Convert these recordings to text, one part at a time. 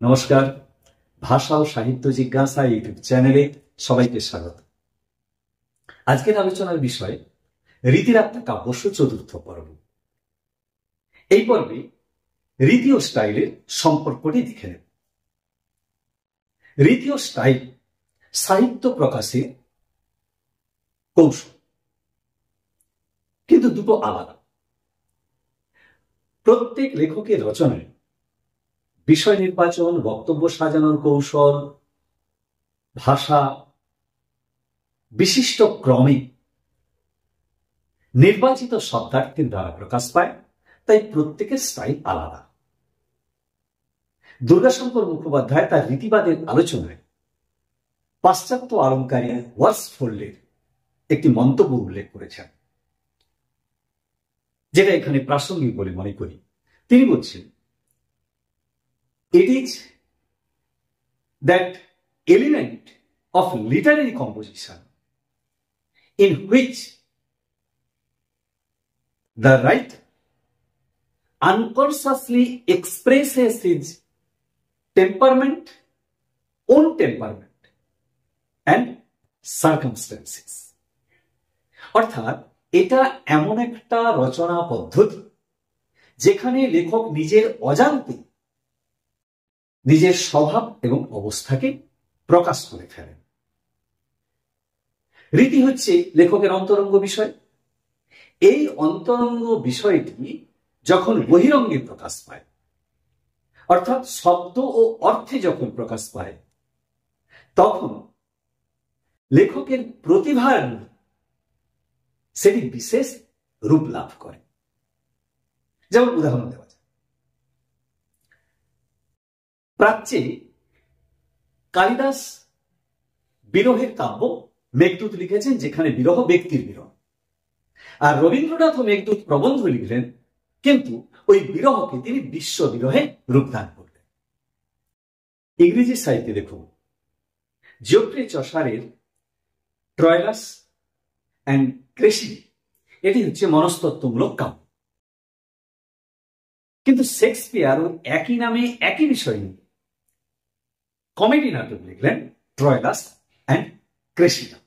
নমস্কার, ভাষা ও সাহিত্য জিজ্ঞাসা ইউটিউব চ্যানেলে সবাইকে স্বাগত। আজকের আলোচনার বিষয় রীতিরাত্মা কাব্যস্য চতুর্থ পর্ব। এই পর্বে রীতি ও স্টাইলের সম্পর্কটি দেখে নেব। রীতি ও স্টাইল সাহিত্য প্রকাশের কৌশল, কিন্তু দুটো আলাদা। প্রত্যেক লেখকের রচনায় বিষয় নির্বাচন, বক্তব্য সাজানোর কৌশল, ভাষা বিশিষ্ট ক্রমে নির্বাচিত শব্দার্থের দ্বারা প্রকাশ পায়, তাই প্রত্যেকের স্টাইল আলাদা। দুর্গাশঙ্কর মুখোপাধ্যায় তার রীতিবাদের আলোচনায় পাশ্চাত্য অলঙ্কারে ওয়ার্সফোল্ডের একটি মন্তব্য উল্লেখ করেছেন, যেটা এখানে প্রাসঙ্গিক বলে মনে করি। তিনি বলছেন, it is that element of literary composition in which the writer unconsciously expresses his temperament, own temperament and circumstances. অর্থাৎ এটা এমন একটা রচনা পদ্ধতি যেখানে লেখক নিজের অজান্তে নিজের স্বভাব এবং অবস্থাকে প্রকাশ করে ফেলেন। রীতি হচ্ছে লেখকের অন্তরঙ্গ বিষয়। এই অন্তরঙ্গ বিষয়টি যখন বহিরঙ্গে প্রকাশ পায়, অর্থাৎ শব্দ ও অর্থে যখন প্রকাশ পায়, তখন লেখকের প্রতিভার সেটি বিশেষ রূপ লাভ করে। যেমন উদাহরণ দেওয়া যায়, প্রাচ্যে কালিদাস বিরহের কাব্য মেঘদূত লিখেছেন, যেখানে বিরহ ব্যক্তির বিরহ। আর রবীন্দ্রনাথ মেঘদূত প্রবন্ধ লিখলেন, কিন্তু ওই বিরহকে তিনি বিশ্ব বিরহে রূপদান করলেন। ইংরেজি সাহিত্যে দেখুন, জিওফ্রে চসারের ট্রয়লাস অ্যান্ড ক্রেসিডি, এটি হচ্ছে মনস্তত্ত্বমূলক কাব্য। কিন্তু শেক্সপিয়ার ওই একই নামে একই বিষয় নিয়ে কমেডি নাটক লিখলেন, ট্রয়লাস অ্যান্ড ক্রেসিডা।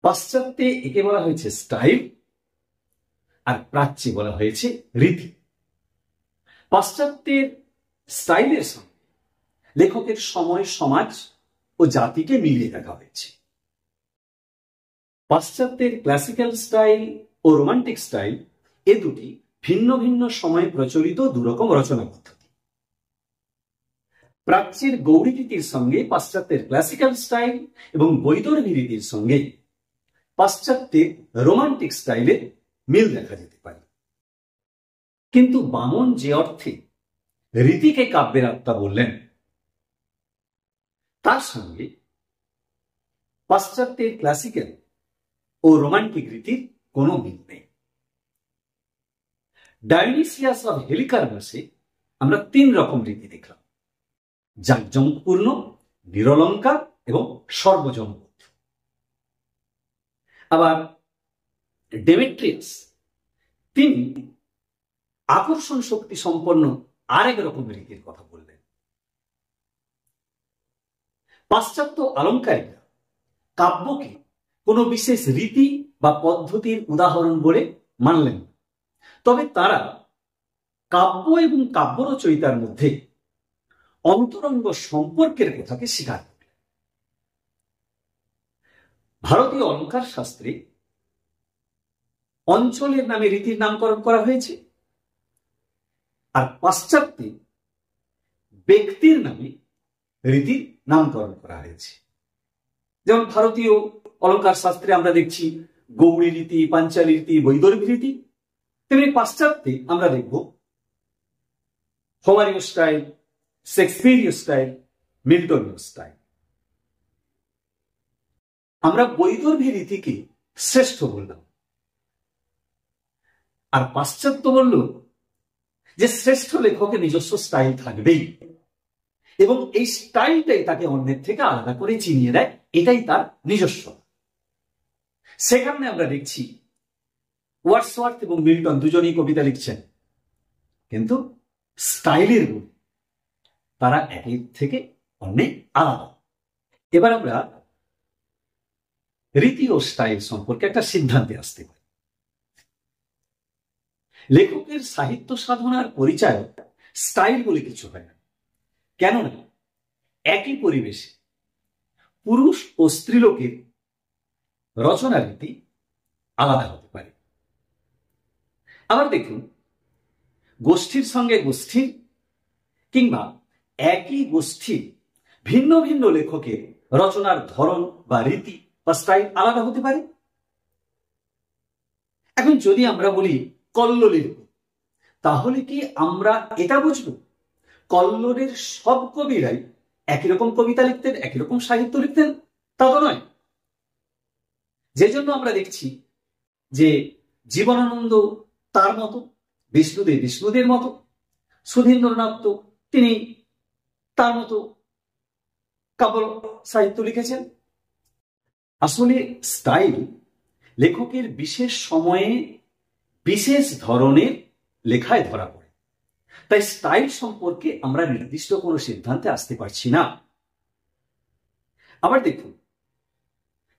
পাশ্চাত্যে একে বলা হয়েছে স্টাইল, আর প্রাচ্যে বলা হয়েছে রীতি। পাশ্চাত্যের স্টাইলের সঙ্গে লেখকের সময়, সমাজ ও জাতিকে মিলিয়ে দেখা হয়েছে। পাশ্চাত্যের ক্লাসিক্যাল স্টাইল ও রোমান্টিক স্টাইল, এ দুটি ভিন্ন ভিন্ন সময়ে প্রচলিত দুরকম রচনা পদ্ধতি। প্রাচ্যের গৌড়ী রীতির সঙ্গে পাশ্চাত্যের ক্লাসিক্যাল স্টাইল এবং বৈদর্ভী রীতির সঙ্গে পাশ্চাত্যের রোমান্টিক স্টাইলে মিল দেখা যেতে পারে। কিন্তু বামন যে অর্থে রীতিকে কাব্যের আত্মা বললেন, তার সঙ্গে পাশ্চাত্যের ক্লাসিক্যাল ও রোমান্টিক রীতির কোনো মিল নেই। ডায়োনিসিয়াস অফ হেলিকার্নাসে আমরা তিন রকম রীতি দেখলাম: জাঁকজমকপূর্ণ, নিরলঙ্কার এবং সর্বজনবোধ। আবার ডেমেট্রিয়াস তিনি আকর্ষণ শক্তি সম্পন্ন আরেক রকম রীতির কথা বললেন। পাশ্চাত্য অলঙ্কারিকরা কাব্যকে কোনো বিশেষ রীতি বা পদ্ধতির উদাহরণ বলে মানলেন, তবে তারা কাব্য এবং কাব্য রচয়িতার মধ্যে অন্তরঙ্গ সম্পর্কের কথাকে স্বীকার করলেন। ভারতীয় অলঙ্কার শাস্ত্রে অঞ্চলের নামে রীতির নামকরণ করা হয়েছে, আর পাশ্চাত্যে ব্যক্তির নামে রীতির নামকরণ করা হয়েছে। যেমন ভারতীয় অলঙ্কার শাস্ত্রে আমরা দেখছি গৌড়ী রীতি, পাঞ্চালী রীতি, বৈদর্ভী রীতি, তেমনি পাশ্চাত্যে আমরা দেখব হোমারীয় স্টাইল, শেক্সপিয়ারীয় স্টাইল, মিল্টনীয় স্টাইল। আমরা বৈদর্ভী রীতিকে শ্রেষ্ঠ বললাম, আর পাশ্চাত্য বলল যে শ্রেষ্ঠ লেখকের নিজস্ব স্টাইল থাকবেই, এবং এই স্টাইলটাই তাকে অন্যের থেকে আলাদা করে চিনিয়ে দেয়, এটাই তার নিজস্ব। সেখানে আমরা দেখছি ওয়ার্ডসওয়ার্থ এবং মিল্টন দুজনেই কবিতা লিখছেন, কিন্তু স্টাইলের গুণ তারা একের থেকে অনেক আলাদা। এবার আমরা রীতি ও স্টাইল সম্পর্কে একটা সিদ্ধান্তে আসতে পারি। লেখকের সাহিত্য সাধনার পরিচয় স্টাইল বলে কিছু হয় না, কেননা একই পরিবেশে পুরুষ ও স্ত্রীলোকের রচনা রীতি আলাদা হতে পারে। আবার দেখুন, গোষ্ঠীর সঙ্গে গোষ্ঠীর কিংবা একই গোষ্ঠীর ভিন্ন ভিন্ন লেখকের রচনার ধরন বা রীতি বা স্টাইল আলাদা হতে পারে। এখন যদি আমরা বলি কল্লোলের, তাহলে কি আমরা এটা বুঝবো কল্লোলের সব কবিরাই একই রকম কবিতা লিখতেন, একই রকম সাহিত্য লিখতেন? তা তো নয়। যে জন্য আমরা দেখছি যে জীবনানন্দ তার মতো, বিষ্ণুদেব বিষ্ণুদের মতো, সুধীন্দ্রনাথ তো তিনি তার মতো কাব্য সাহিত্য লিখেছেন। আসলে স্টাইল লেখকের বিশেষ সময়ে বিশেষ ধরনের লেখায় ধরা পড়ে, তাই স্টাইল সম্পর্কে আমরা নির্দিষ্ট কোনো সিদ্ধান্তে আসতে পারছি না। আবার দেখুন,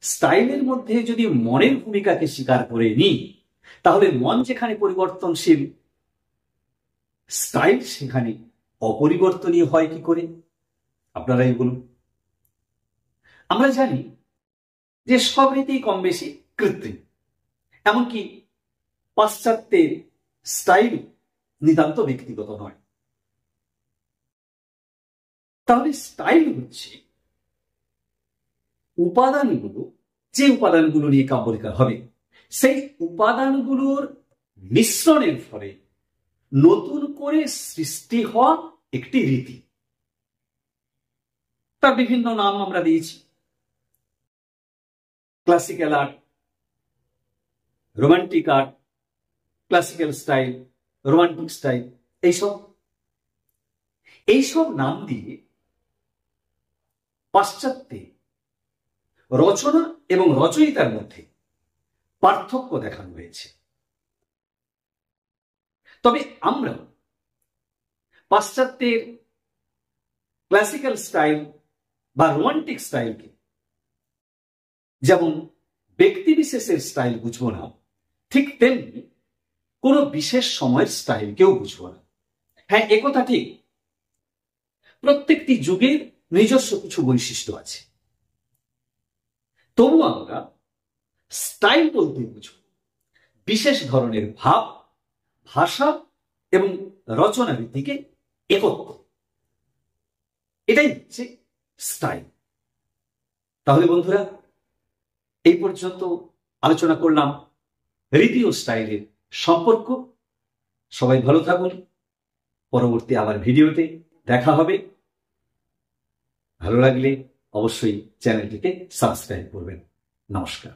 স্টাইলের মধ্যে যদি মনের ভূমিকাকে স্বীকার করে নিই, তাহলে মন যেখানে পরিবর্তনশীল, স্টাইল সেখানে অপরিবর্তনীয় হয় কি করে? আপনারাই বলুন। আমরা জানি যে সব রীতি কম বেশি কৃত্রিম, এমনকি পাশ্চাত্যের স্টাইল নিতান্ত ব্যক্তিগত নয়। তাহলে স্টাইল হচ্ছে উপাদানগুলো, যে উপাদানগুলো নিয়ে কাব্য লেখা হবে, সেই উপাদানগুলোর মিশ্রণের ফলে নতুন করে সৃষ্টি হওয়া একটি রীতি। তার বিভিন্ন নাম আমরা দিয়েছি: classical art, romantic art, classical style, romantic style, এইসব নাম দিয়ে পাশ্চাত্যে রচনা এবং রচয়িতার মধ্যে পার্থক্য দেখানো হয়েছে। তবে আমরা পাশ্চাত্যের ক্লাসিক্যাল স্টাইল বা রোমান্টিক স্টাইলকে যেমন ব্যক্তি বিশেষের স্টাইল বুঝবো না, ঠিক তেমনি কোনো বিশেষ সময়ের স্টাইল কেউ বুঝবো না। হ্যাঁ, একথা ঠিক, প্রত্যেকটি যুগের নিজস্ব কিছু বৈশিষ্ট্য আছে, তবু আমরা স্টাইল বলতে বুঝব বিশেষ ধরনের ভাব, ভাষা এবং রচনা রীতিকে একত্র, এটাই হচ্ছে স্টাইল। তাহলে বন্ধুরা, এই পর্যন্ত আলোচনা করলাম রীতি ও স্টাইলের সম্পর্ক। সবাই ভালো থাকুন, পরবর্তী আবার ভিডিওতে দেখা হবে। ভালো লাগলে অবশ্যই চ্যানেলটিকে সাবস্ক্রাইব করবেন। নমস্কার।